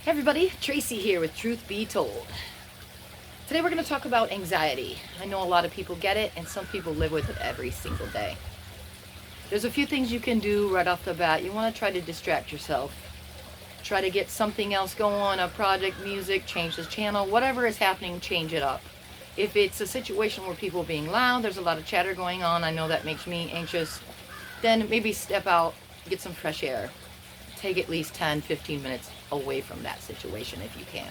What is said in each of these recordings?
Hey everybody, Tracy here with Truth Be Told. Today we're going to talk about anxiety. I know a lot of people get it and some people live with it every single day. There's a few things you can do right off the bat. You want to try to distract yourself. Try to get something else going, a project, music, change the channel, whatever is happening, change it up. If it's a situation where people are being loud, there's a lot of chatter going on, I know that makes me anxious, then maybe step out, get some fresh air. Take at least 10-15 minutes away from that situation if you can.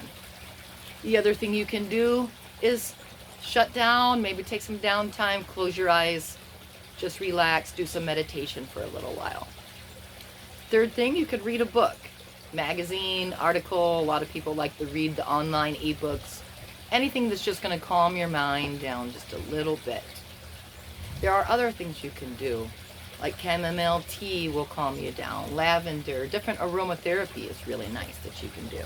The other thing you can do is shut down, maybe take some downtime, close your eyes, just relax, do some meditation for a little while. Third thing, you could read a book, magazine, article. A lot of people like to read the online ebooks. Anything that's just going to calm your mind down just a little bit. There are other things you can do, like chamomile tea will calm you down, lavender, different aromatherapy is really nice that you can do.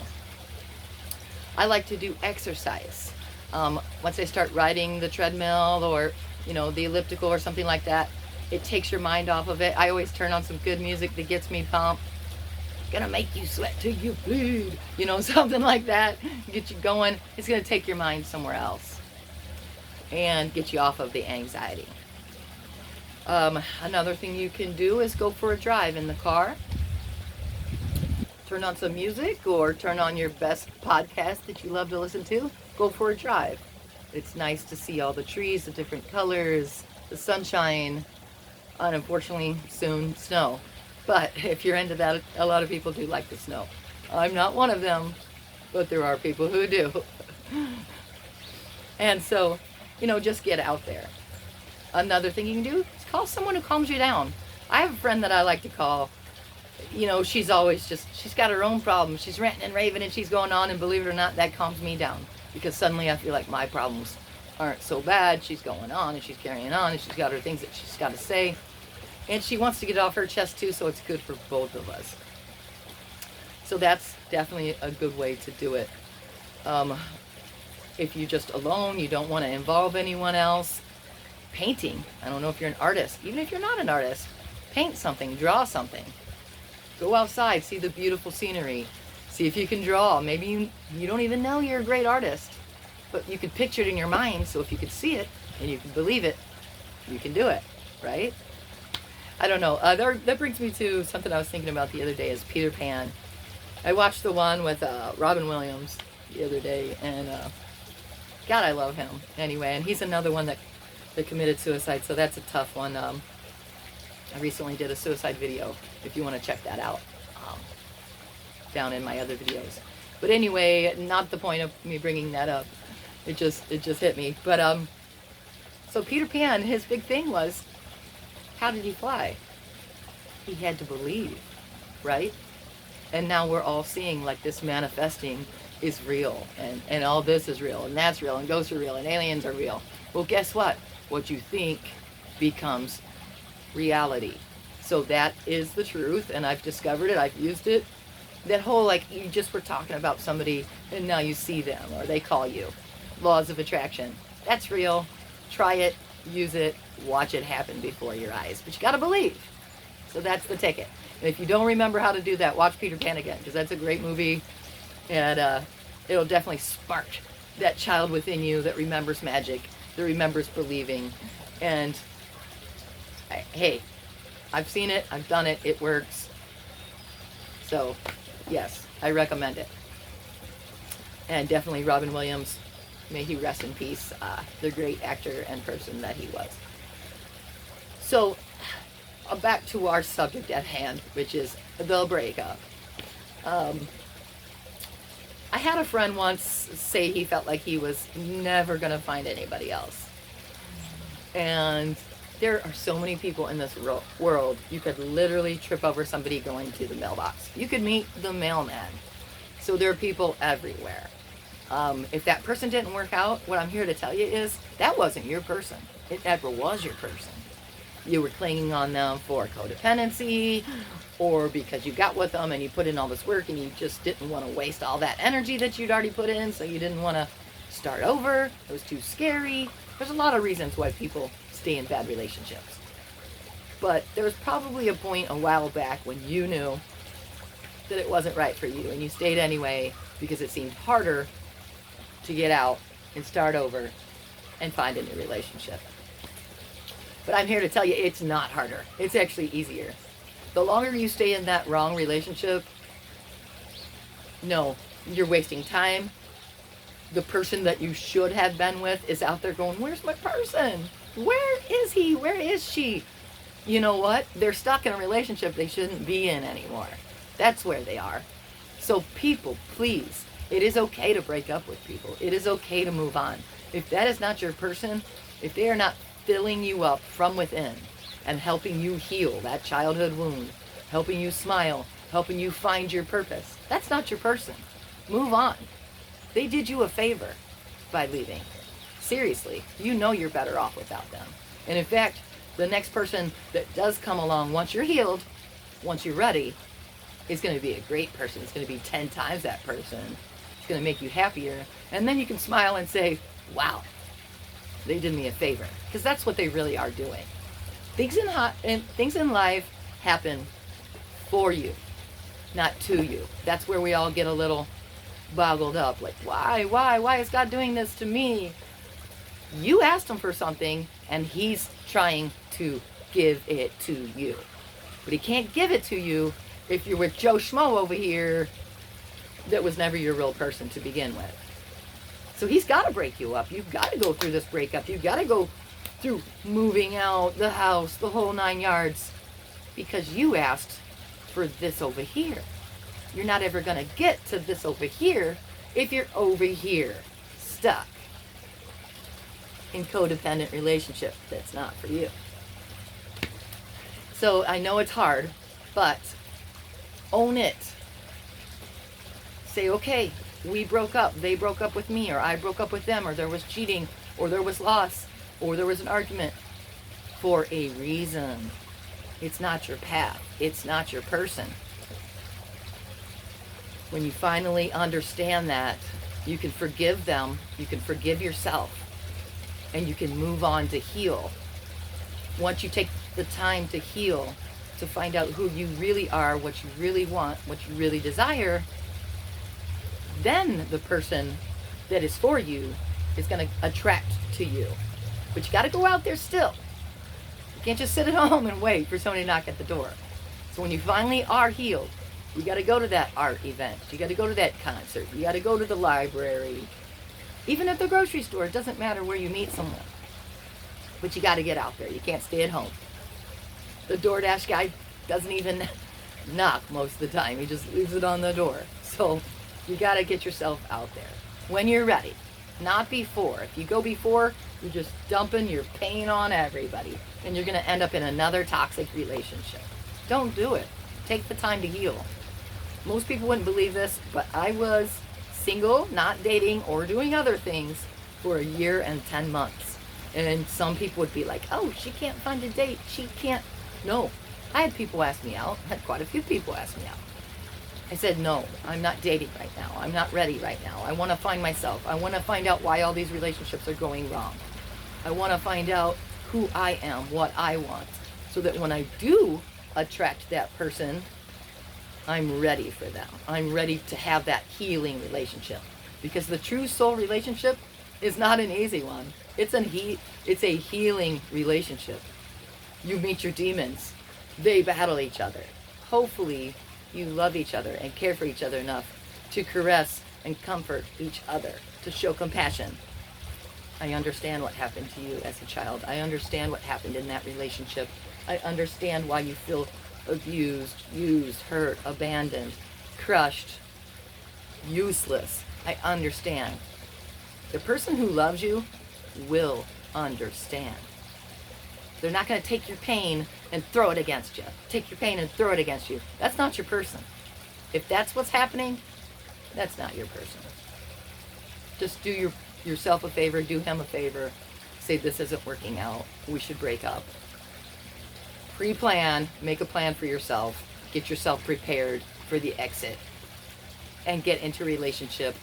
I like to do exercise. Once I start riding the treadmill or the elliptical or something like that, it takes your mind off of it. I always turn on some good music that gets me pumped. Gonna make you sweat till you bleed, something like that, get you going. It's gonna take your mind somewhere else and get you off of the anxiety. Another thing you can do is go for a drive in the car. Turn on some music or turn on your best podcast that you love to listen to. Go for a drive. It's nice to see all the trees, the different colors, the sunshine, and unfortunately soon snow. But if you're into that, a lot of people do like the snow. I'm not one of them, but there are people who do. And so, just get out there. Another thing you can do is call someone who calms you down. I have a friend that I like to call. She's always she's got her own problems. She's ranting and raving and she's going on, and believe it or not, that calms me down. Because suddenly I feel like my problems aren't so bad. She's going on and she's carrying on and she's got her things that she's got to say. And she wants to get it off her chest too, so it's good for both of us. So that's definitely a good way to do it. If you're just alone, you don't want to involve anyone else. Painting. I don't know if you're an artist. Even if you're not an artist, paint something, draw something. Go outside, see the beautiful scenery. See if you can draw. Maybe you don't even know you're a great artist, but you could picture it in your mind, so if you could see it and you can believe it, you can do it, right? I don't know. That brings me to something I was thinking about the other day is Peter Pan. I watched the one with Robin Williams the other day, and God, I love him. Anyway, and he's another one that committed suicide, so that's a tough one. I recently did a suicide video, if you want to check that out, down in my other videos. But anyway, not the point of me bringing that up. It just hit me. But so Peter Pan, his big thing was, how did he fly? He had to believe, right? And now we're all seeing like this manifesting is real, and all this is real, and that's real, and ghosts are real, and aliens are real. Well, guess what? What you think becomes reality. So that is the truth, and I've discovered it, I've used it. That whole, like, you just were talking about somebody, and now you see them, or they call you. Laws of attraction. That's real. Try it, use it, watch it happen before your eyes. But you gotta believe. So that's the ticket. And if you don't remember how to do that, watch Peter Pan again, because that's a great movie, and it'll definitely spark that child within you that remembers magic, that remembers believing. And hey, I've seen it, I've done it, it works. So yes, I recommend it. And definitely Robin Williams, may he rest in peace, the great actor and person that he was. So back to our subject at hand, which is the breakup. I had a friend once say he felt like he was never going to find anybody else. And there are so many people in this world. You could literally trip over somebody going to the mailbox. You could meet the mailman. So there are people everywhere. If that person didn't work out, what I'm here to tell you is that wasn't your person. It never was your person. You were clinging on them for codependency, or because you got with them and you put in all this work and you just didn't want to waste all that energy that you'd already put in, so you didn't want to start over. It was too scary. There's a lot of reasons why people stay in bad relationships. But there was probably a point a while back when you knew that it wasn't right for you, and you stayed anyway because it seemed harder to get out and start over and find a new relationship. But I'm here to tell you it's not harder. It's actually easier. The longer you stay in that wrong relationship, no, you're wasting time. The person that you should have been with is out there going, where's my person? Where is he? Where is she? You know what? They're stuck in a relationship they shouldn't be in anymore. That's where they are. So people, please, it is okay to break up with people. It is okay to move on. If that is not your person, if they are not filling you up from within and helping you heal that childhood wound, helping you smile, helping you find your purpose, that's not your person. Move on. They did you a favor by leaving. Seriously, you know you're better off without them. And in fact, the next person that does come along once you're healed, once you're ready, is going to be a great person. It's going to be 10 times that person. It's going to make you happier. And then you can smile and say, wow, they did me a favor. Because that's what they really are doing. Things in life happen for you, not to you. That's where we all get a little boggled up. Like, why is God doing this to me? You asked him for something, and he's trying to give it to you. But he can't give it to you if you're with Joe Schmo over here that was never your real person to begin with. So he's got to break you up. You've got to go through this breakup. You've got to go through moving out, the house, the whole 9 yards, because you asked for this over here. You're not ever going to get to this over here if you're over here, stuck in codependent relationship that's not for you. So I know it's hard, but own it. Say, okay, we broke up. They broke up with me, or I broke up with them, or there was cheating, or there was loss, or there was an argument for a reason. It's not your path. It's not your person. When you finally understand that, you can forgive them, you can forgive yourself, and you can move on to heal. Once you take the time to heal, to find out who you really are, what you really want, what you really desire, then the person that is for you is going to attract to you. But you got to go out there still. You can't just sit at home and wait for somebody to knock at the door. So when you finally are healed, you got to go to that art event. You got to go to that concert. You got to go to the library. Even at the grocery store, it doesn't matter where you meet someone. But you got to get out there. You can't stay at home. The DoorDash guy doesn't even knock most of the time. He just leaves it on the door. So you got to get yourself out there when you're ready, not before. If you go before, you're just dumping your pain on everybody, and you're going to end up in another toxic relationship. Don't do it. Take the time to heal. Most people wouldn't believe this, but I was single, not dating or doing other things for 1 year and 10 months. And some people would be like, oh, she can't find a date. She can't. No. I had people ask me out. I had quite a few people ask me out. I said, no, I'm not dating right now. I'm not ready right now. I want to find myself. I want to find out why all these relationships are going wrong. I want to find out who I am, what I want, so that when I do attract that person, I'm ready for them. I'm ready to have that healing relationship. Because the true soul relationship is not an easy one. It's a healing relationship. You meet your demons. They battle each other. Hopefully, you love each other and care for each other enough to caress and comfort each other, to show compassion. I understand what happened to you as a child. I understand what happened in that relationship. I understand why you feel abused, used, hurt, abandoned, crushed, useless. I understand. The person who loves you will understand. They're not going to take your pain and throw it against you. Take your pain and throw it against you. That's not your person. If that's what's happening, that's not your person. Just do yourself a favor, do him a favor. Say, this isn't working out. We should break up. Pre-plan, make a plan for yourself. Get yourself prepared for the exit. And get into a relationship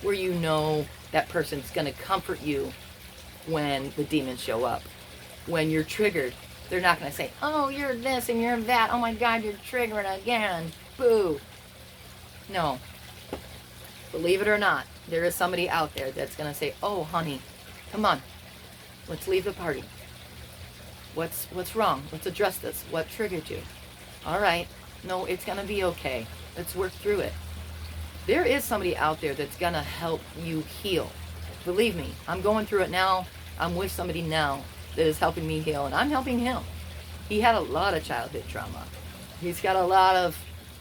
where you know that person's going to comfort you when the demons show up. When you're triggered, they're not going to say, oh, you're this and you're that. Oh my God, you're triggering again. Boo. No. Believe it or not, there is somebody out there that's going to say, oh, honey, come on, let's leave the party. What's wrong? Let's address this. What triggered you? All right. No, it's going to be okay. Let's work through it. There is somebody out there that's going to help you heal. Believe me, I'm going through it now. I'm with somebody now that is helping me heal, and I'm helping him. He had a lot of childhood trauma. He's got a lot of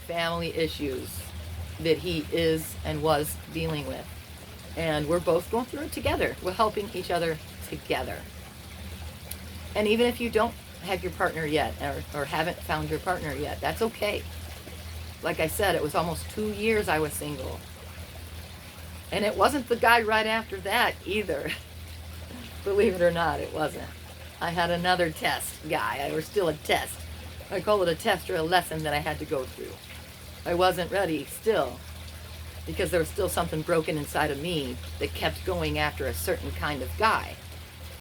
family issues that he is and was dealing with. And we're both going through it together. We're helping each other together. And even if you don't have your partner yet, or haven't found your partner yet, that's okay. Like I said, it was almost 2 years I was single. And it wasn't the guy right after that either. Believe it or not, it wasn't. I had another test guy, or still a test. I call it a test or a lesson that I had to go through. I wasn't ready still, because there was still something broken inside of me that kept going after a certain kind of guy.